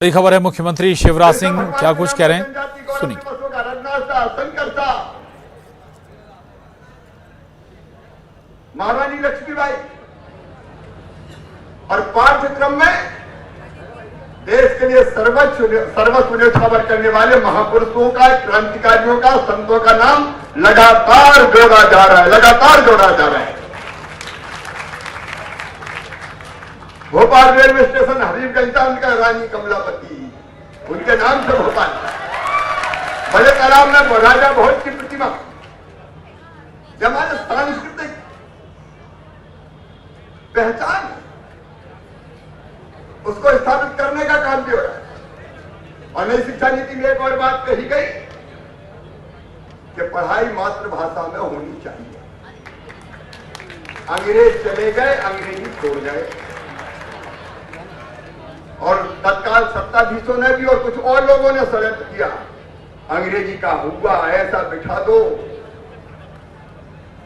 बड़ी खबर है, मुख्यमंत्री शिवराज सिंह क्या कुछ कह रहे हैं, सुनिए। महारानी लक्ष्मीबाई और पाठ्यक्रम में देश के लिए सर्वस्व न्यौछावर करने वाले महापुरुषों का, क्रांतिकारियों का, संतों का नाम लगातार जोड़ा जा रहा है। भोपाल रेलवे स्टेशन हबीबगंज का उनका रानी कमलापति, उनके नाम से भोपाल। बड़े तालाब में राजा भोज की प्रतिमा, हमारे सांस्कृतिक पहचान उसको स्थापित करने का काम भी हो रहा है। और नई शिक्षा नीति में एक और बात कही गई कि पढ़ाई मातृभाषा में होनी चाहिए। अंग्रेज चले गए, अंग्रेजी छोड़ गए, और तत्काल सत्ताधीशों ने भी और कुछ और लोगों ने षड्यंत्र किया, अंग्रेजी का हुआ ऐसा बिठा दो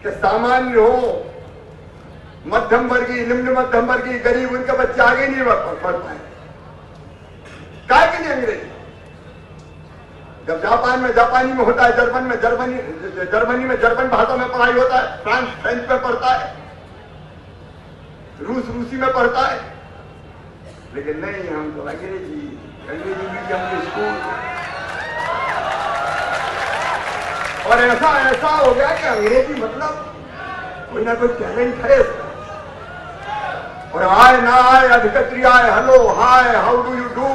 कि सामान्य हो, मध्यम वर्गीय, निम्न मध्यम वर्गीय, गरीब, उनके बच्चे आगे नहीं बढ़ पाए। काय के लिए अंग्रेजी? जब जापान में जापानी में होता है, जर्मनी में जर्मन भाषा में पढ़ाई होता है, फ्रांस फ्रेंच में पढ़ता है, रूस रूसी में पढ़ता है, लेकिन नहीं, हम तो अंग्रेजी मीडियम के स्कूल। और ऐसा हो गया कि अंग्रेजी मतलब कोई ना कोई टैलेंट है इसका। और आए ना आए, अधिकत्री आए, hello hi, how do you do.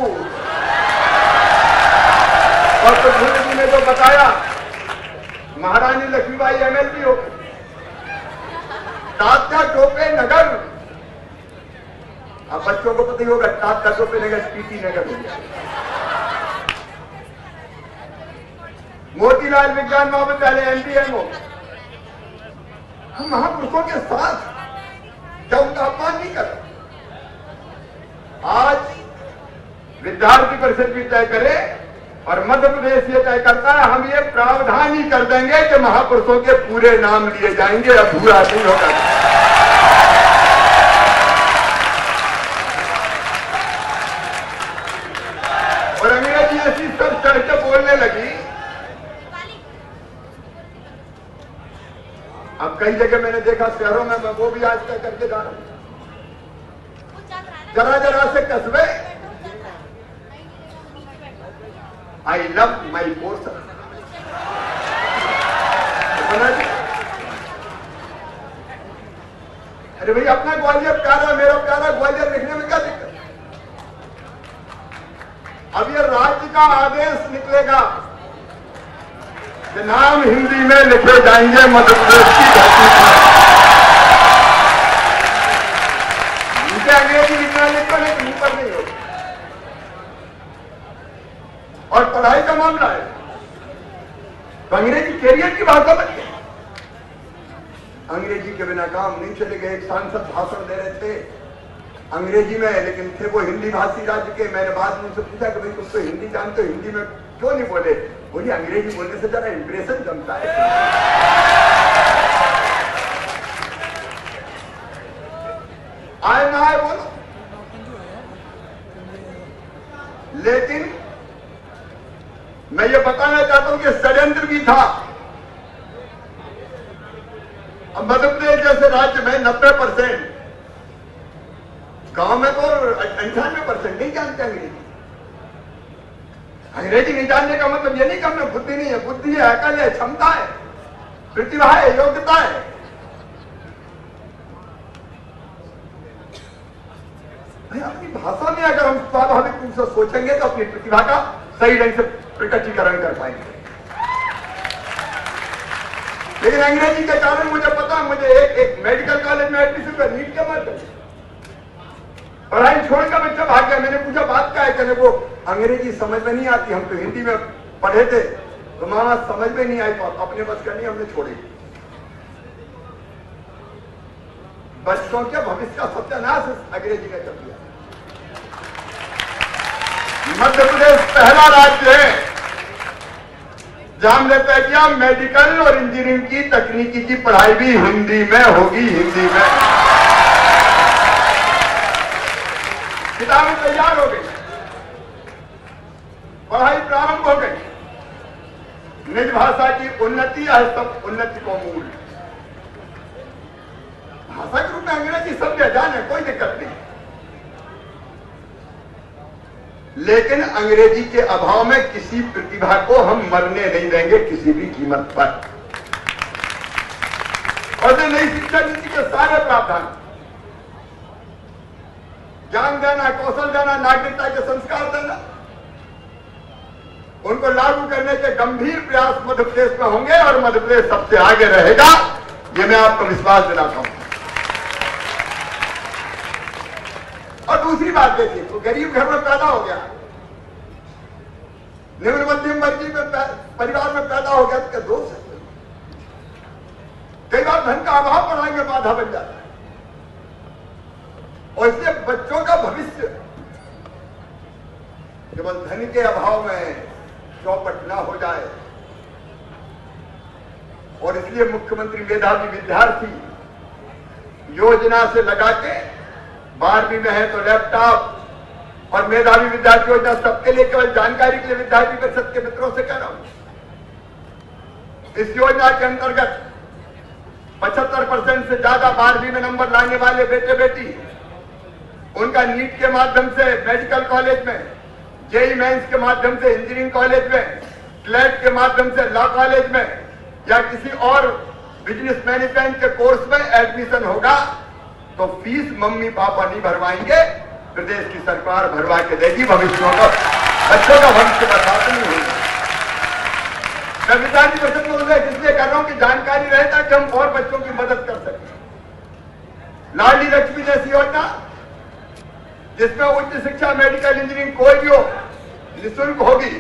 और तो जी ने जो बताया, महारानी लक्ष्मीबाई MLB हो गई, तात्या टोपे नगर, अब बच्चों को पता ही होगा, तात्या टोपे नगर PT नगर हो गया। मोतीलाल विज्ञान महाविद्यालय MDM हो। हम महापुरुषों के साथ क्या उनका अपमान नहीं कर? आज विद्यार्थी परिषद भी तय करे और मध्य प्रदेश ये तय करता है, हम ये प्रावधान ही कर देंगे कि महापुरुषों के पूरे नाम लिए जाएंगे, अधूरा नहीं होगा। और अंग्रेजी ऐसी सब चढ़ के बोलने लगी। अब कई जगह मैंने देखा शहरों में, मैं वो भी आज तक करके जा रहा हूं, जरा से कस्बे, आई लव माई पोर्सन। अरे भाई, अपना ग्वालियर प्यारा, मेरा प्यारा ग्वालियर लिखने में क्या दिक्कत? अब ये राज्य का आदेश निकलेगा कि नाम हिंदी में लिखे जाएंगे मध्य प्रदेश की धरती पर। उनके अंग्रेजी लिखना लिखो, लेकिन ऊपर नहीं होगा। और पढ़ाई का मामला है तो अंग्रेजी कैरियर की भाषा बन गई। अंग्रेजी के बिना काम नहीं चलेगा। एक सांसद भाषण दे रहे थे अंग्रेजी में, लेकिन थे वो हिंदी भाषी राज्य के। मैंने बाद में उनसे पूछा कि भाई तुम तो हिंदी जानते हो, हिंदी में क्यों नहीं बोले? बोली अंग्रेजी बोलने से जरा इंप्रेशन जमता है। आए ना आए बोलो, लेकिन मैं ये बताना चाहता हूं कि षड्यंत्र भी था। अब मध्य प्रदेश जैसे राज्य में 90%, गांव में तो 98% नहीं जानते अंग्रेजी। अंग्रेजी नहीं जानने का मतलब ये नहीं कि हमें बुद्धि नहीं है। बुद्धि है, अकल है, क्षमता है, प्रतिभा है, योग्यता है। भाई, अपनी भाषा में अगर हम स्वाभाविक रूप से सोचेंगे तो अपनी प्रतिभा का सही ढंग से प्रकटीकरण कर पाएंगे। लेकिन अंग्रेजी के कारण मुझे पता, मुझे एक मेडिकल कॉलेज में एडमिशन का नीट के माध्यम से पढ़ाई छोड़कर बच्चा भाग गया। मैंने पूछा बात क्या है? कहने वो अंग्रेजी समझ में नहीं आती, हम तो हिंदी में पढ़े थे, तो मामा समझ में नहीं आई, तो अपने बस करनी हमने छोड़ी। बच्चों के भविष्य का सत्यानाश अंग्रेजी ने कर दिया। मध्य प्रदेश पहला राज्य है जहां हमने तय किया मेडिकल और इंजीनियरिंग की, तकनीकी की पढ़ाई भी हिंदी में होगी। हिंदी में किताबें तैयार हो गई। पढ़ाई प्रारंभ हो गई। निज भाषा की उन्नति है सब उन्नति को मूल। भाषा के रूप में अंग्रेजी सभ्य जाने, कोई दिक्कत नहीं, लेकिन अंग्रेजी के अभाव में किसी प्रतिभा को हम मरने नहीं देंगे किसी भी कीमत पर। और नई शिक्षा नीति के सारे प्रावधान, ज्ञान देना, कौशल देना, नागरिकता के संस्कार देना, उनको लागू करने के गंभीर प्रयास मध्य प्रदेश में होंगे और मध्य प्रदेश सबसे आगे रहेगा, ये मैं आपको विश्वास दिलाता हूं। और दूसरी बात देखिए, तो गरीब घर में पैदा हो गया, निम्न मध्यम वर्गीय परिवार में पैदा हो गया, तो दोष है। कई बार धन का अभाव पढ़ाई में बाधा बन जाता है और इसलिए बच्चों का भविष्य केवल धन के अभाव में चौपट ना हो जाए। और इसलिए मुख्यमंत्री मेधावी विद्यार्थी योजना से लगा के 12वीं में है तो लैपटॉप और मेधावी विद्यार्थी योजना सबके लिए, केवल जानकारी के लिए विद्यार्थी परिषद के मित्रों से कह रहा हूं। इस योजना के अंतर्गत 75% से ज्यादा 12वीं में नंबर लाने वाले बेटे बेटी, उनका नीट के माध्यम से मेडिकल कॉलेज में, जेई मेंस के माध्यम से इंजीनियरिंग कॉलेज में, क्लेट के माध्यम से लॉ कॉलेज में या किसी और बिजनेस मैनेजमेंट के कोर्स में एडमिशन होगा तो फीस मम्मी पापा नहीं भरवाएंगे, प्रदेश की सरकार भरवा के देगी। भविष्य का, बच्चों का भविष्य बर्बाद नहीं होगा। मैं विद्यार्थी परिषद में उल्लेख इसलिए कर रहा हूं कि जानकारी रहे ताकि हम और बच्चों की मदद कर सकें। लाडली लक्ष्मी जैसी योजना जिसमें उच्च शिक्षा, मेडिकल, इंजीनियरिंग कोई भी हो निःशुल्क होगी।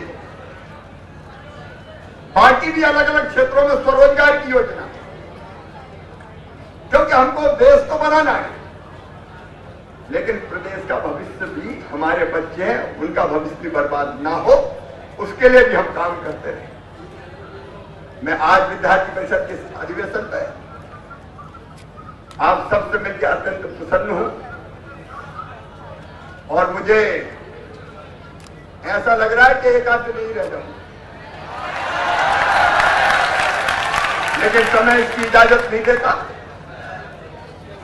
बाकी भी अलग अलग क्षेत्रों में स्वरोजगार की योजना, क्योंकि हमको देश तो बनाना है, लेकिन प्रदेश का भविष्य भी, हमारे बच्चे हैं उनका भविष्य भी बर्बाद ना हो, उसके लिए भी हम काम करते रहे। मैं आज विद्यार्थी परिषद के अधिवेशन पे आप सबसे मिलकर अत्यंत प्रसन्न हूं और मुझे ऐसा लग रहा है कि एक आध नहीं रह जाऊं, लेकिन समय इसकी इजाजत नहीं देता।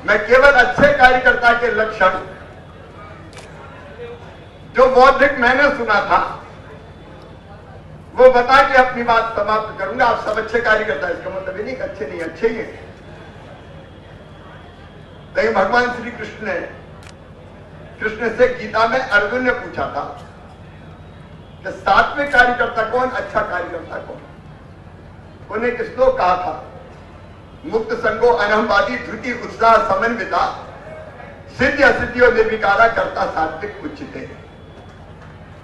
मैं केवल अच्छे कार्यकर्ता के लक्षण जो बौद्धिक मैंने सुना था वो बता के अपनी बात समाप्त करूंगा। आप सब अच्छे कार्यकर्ता, इसका मतलब ये नहीं कि अच्छे नहीं, अच्छे ही हैं। लेकिन भगवान श्री कृष्ण से गीता में अर्जुन ने पूछा था कि सात्विक कार्यकर्ता कौन, अच्छा कार्यकर्ता कौन। उन्हें एक श्लोक कहा था, मुक्त संगो अनहमवादी धृति उत्साह समन्विता सिद्धि असिद्धि और निर्विकारा करता सात्विक उचिते।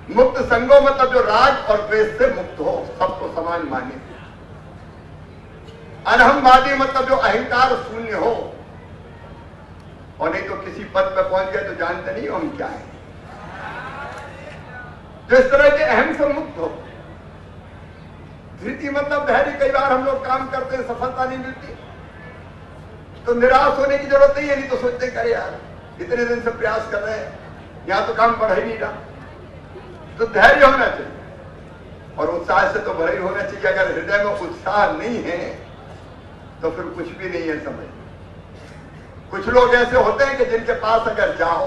मुक्त संगो मतलब जो राग और द्वेष से मुक्त हो, सबको समान माने। अनहमवादी मतलब जो अहंकार शून्य हो, और नहीं तो किसी पद पर पहुंच गए तो जानते नहीं हम क्या है। जो इस तरह के अहम से मुक्त हो। धृति मतलब धैर्य। कई बार हम लोग काम करते हैं, सफलता नहीं मिलती तो निराश होने की जरूरत नहीं है, नहीं तो सोचते करे यार इतने दिन से प्रयास कर रहे हैं, यहां तो काम बढ़ ही नहीं रहा। तो धैर्य होना चाहिए और उत्साह से तो भरा ही होना चाहिए। अगर हृदय में उत्साह नहीं है तो फिर कुछ भी नहीं है समझ। कुछ लोग ऐसे होते हैं कि जिनके पास अगर जाओ,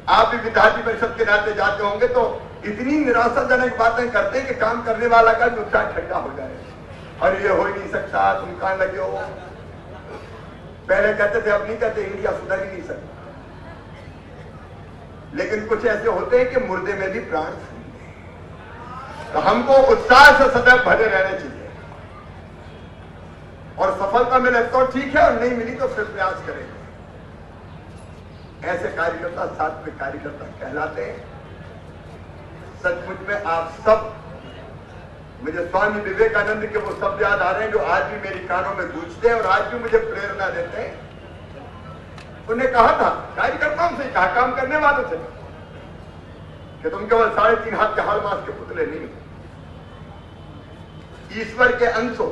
आप भी विद्यार्थी परिषद के नाते जाते होंगे तो इतनी निराशाजनक बातें करते हैं कि काम करने वाला का उत्साह ठंडा हो जाए। और ये हो ही नहीं सकता, तुम कहां लगे हो। पहले कहते थे, अब नहीं कहते, इंडिया सुधर ही नहीं सकता। लेकिन कुछ ऐसे होते हैं कि मुर्दे में भी प्राण। तो हमको उत्साह से सदैव भरे रहना चाहिए और सफलता मिले तो ठीक है और नहीं मिली तो फिर प्रयास करेंगे। ऐसे कार्यकर्ता सात्विक कार्यकर्ता कहलाते हैं। सचमुच में आप सब, मुझे स्वामी विवेकानंद के वो शब्द याद आ रहे हैं जो आज भी मेरी कानों में गूंजते हैं और आज भी मुझे प्रेरणा देते हैं। उन्हें कहा था, कार्यकर्ताओं से कहा, काम करने वालों से, कि तुम केवल 3.5 हाथ के हाल मास के पुतले नहीं, ईश्वर के अंश हो,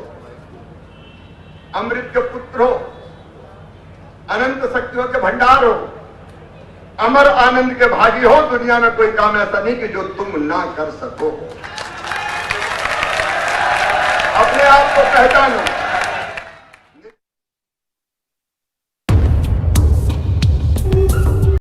अमृत के पुत्र हो, अनंत शक्तियों के भंडार हो, अमर आनंद के भागी हो। दुनिया में कोई काम ऐसा नहीं कि जो तुम ना कर सको। अपने आप को पहचानो।